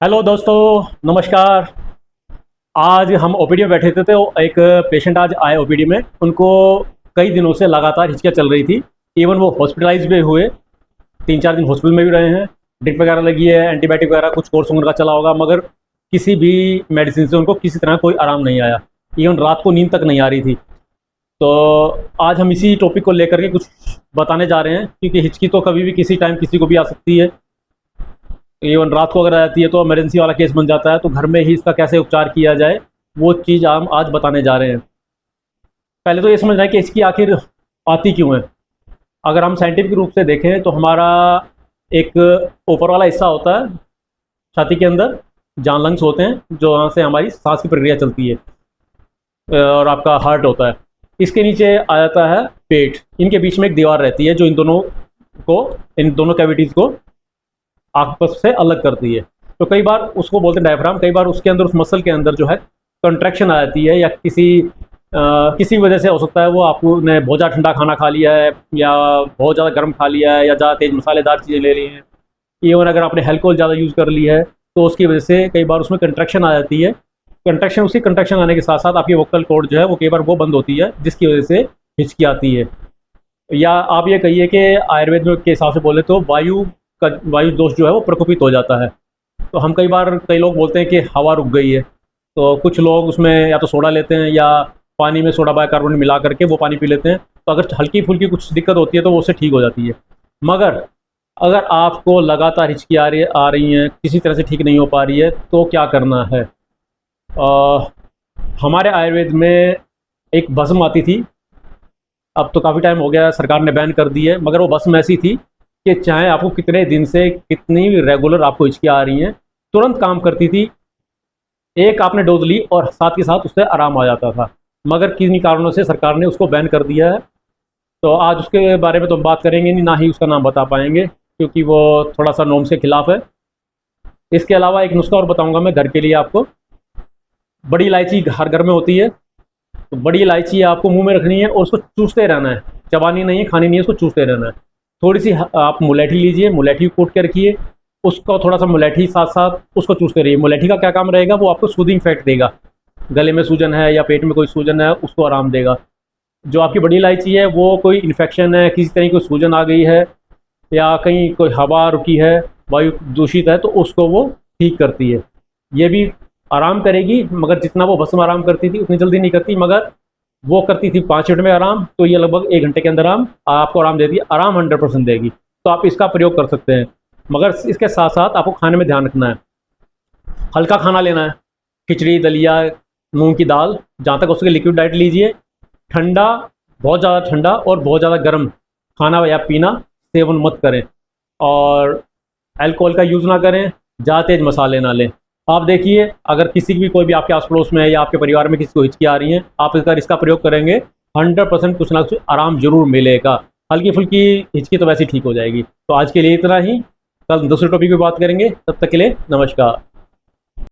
Hello दोस्तों, नमस्कार। आज हम ओपीडी में बैठे थे तो एक पेशेंट आज आए ओपीडी में। उनको कई दिनों से लगातार हिचकियाँ चल रही थी। इवन वो हॉस्पिटलाइज भी हुए, 3-4 दिन हॉस्पिटल में भी रहे हैं। ड्रिप वगैरह लगी है, एंटीबायोटिक वगैरह कुछ कोर्स उनका चला होगा, मगर किसी भी मेडिसिन से उनको किसी तरह कोई आराम नहीं आया। इवन रात को नींद तक नहीं आ रही थी। तो आज हम इसी टॉपिक को लेकर के कुछ बताने जा रहे हैं, क्योंकि हिचकी तो कभी भी किसी टाइम किसी को भी आ सकती है। इवन रात को अगर आ जाती है तो इमरजेंसी वाला केस बन जाता है। तो घर में ही इसका कैसे उपचार किया जाए, वो चीज़ हम आज बताने जा रहे हैं। पहले तो ये समझना है कि इसकी आखिर आती क्यों है। अगर हम साइंटिफिक रूप से देखें तो हमारा एक ऊपर वाला हिस्सा होता है छाती के अंदर, जहाँ लंग्स होते हैं, जो वहाँ से हमारी सांस की प्रक्रिया चलती है, और आपका हार्ट होता है। इसके नीचे आ जाता है पेट। इनके बीच में एक दीवार रहती है जो इन दोनों कैविटीज़ को आपस से अलग करती है। तो कई बार उसको बोलते हैं डायफ्राम। कई बार उसके अंदर, उस मसल के अंदर जो है कंट्रैक्शन आ जाती है, या किसी वजह से हो सकता है वो आपने बहुत ज़्यादा ठंडा खाना खा लिया है, या बहुत ज़्यादा गर्म खा लिया है, या ज़्यादा तेज़ मसालेदार चीज़ें ले ली हैं। इवन अगर आपने अल्कोहल ज़्यादा यूज़ कर ली है तो उसकी वजह से कई बार उसमें कंट्रैक्शन आ जाती है। कंट्रैक्शन आने के साथ साथ आपकी वोकल कॉर्ड जो है वो कई बार वो बंद होती है, जिसकी वजह से हिचकी आती है। या आप ये कहिए कि आयुर्वेद में के हिसाब से बोले तो वायु दोष जो है वो प्रकोपित हो जाता है। तो हम कई लोग बोलते हैं कि हवा रुक गई है। तो कुछ लोग उसमें या तो सोडा लेते हैं, या पानी में सोडा बाइकार्बोनेट मिला करके वो पानी पी लेते हैं। तो अगर हल्की फुल्की कुछ दिक्कत होती है तो वो उससे ठीक हो जाती है। मगर अगर आपको लगातार हिचकी आ रही हैं, किसी तरह से ठीक नहीं हो पा रही है, तो क्या करना है। हमारे आयुर्वेद में एक भस्म आती थी। अब तो काफ़ी टाइम हो गया, सरकार ने बैन कर दी है, मगर वो भस्म ऐसी थी कि चाहे आपको कितने दिन से कितनी रेगुलर आपको हिचकी आ रही हैं, तुरंत काम करती थी। एक आपने डोज ली और साथ के साथ उससे आराम आ जाता था। मगर किन्हीं कारणों से सरकार ने उसको बैन कर दिया है। तो आज उसके बारे में तो हम बात करेंगे नहीं, ना ही उसका नाम बता पाएंगे, क्योंकि वो थोड़ा सा नॉर्म्स के खिलाफ है। इसके अलावा एक नुस्खा और बताऊंगा मैं घर के लिए आपको। बड़ी इलायची हर घर में होती है। तो बड़ी इलायची आपको मुंह में रखनी है और उसको चूसते रहना है। चबानी नहीं है, खानी नहीं है, उसको चूसते रहना है। थोड़ी सी आप मुलैठी लीजिए, मुलैठी कूट के रखिए, उसको थोड़ा सा मुलैठी साथ साथ उसको चूसते रहिए। मुलैठी का क्या काम रहेगा, वो आपको सूदिंग इफेक्ट देगा। गले में सूजन है या पेट में कोई सूजन है, उसको आराम देगा। जो आपकी बड़ी इलायची है, वो कोई इन्फेक्शन है, किसी तरह की कोई सूजन आ गई है, या कहीं कोई हवा रुकी है, वायु दूषित है, तो उसको वो ठीक करती है। ये भी आराम करेगी, मगर जितना वो भस्म आराम करती थी उतनी जल्दी नहीं करती। मगर वो करती थी 5 मिनट में आराम, तो ये लगभग 1 घंटे के अंदर आपको आराम देती है। आराम 100% देगी। तो आप इसका प्रयोग कर सकते हैं। मगर इसके साथ साथ आपको खाने में ध्यान रखना है। हल्का खाना लेना है, खिचड़ी, दलिया, मूंग की दाल, जहाँ तक उसके लिक्विड डाइट लीजिए। ठंडा, बहुत ज़्यादा ठंडा और बहुत ज़्यादा गर्म खाना या पीना सेवन मत करें। और अल्कोहल का यूज़ ना करें, ज़्यादा तेज मसाले ना लें। आप देखिए, अगर कोई भी आपके आस पड़ोस में है, या आपके परिवार में किसी को हिचकी आ रही है, आप इसका प्रयोग करेंगे, 100% कुछ ना कुछ आराम जरूर मिलेगा। हल्की फुल्की हिचकी तो वैसे ही ठीक हो जाएगी। तो आज के लिए इतना ही। कल दूसरे टॉपिक पे बात करेंगे। तब तक के लिए नमस्कार।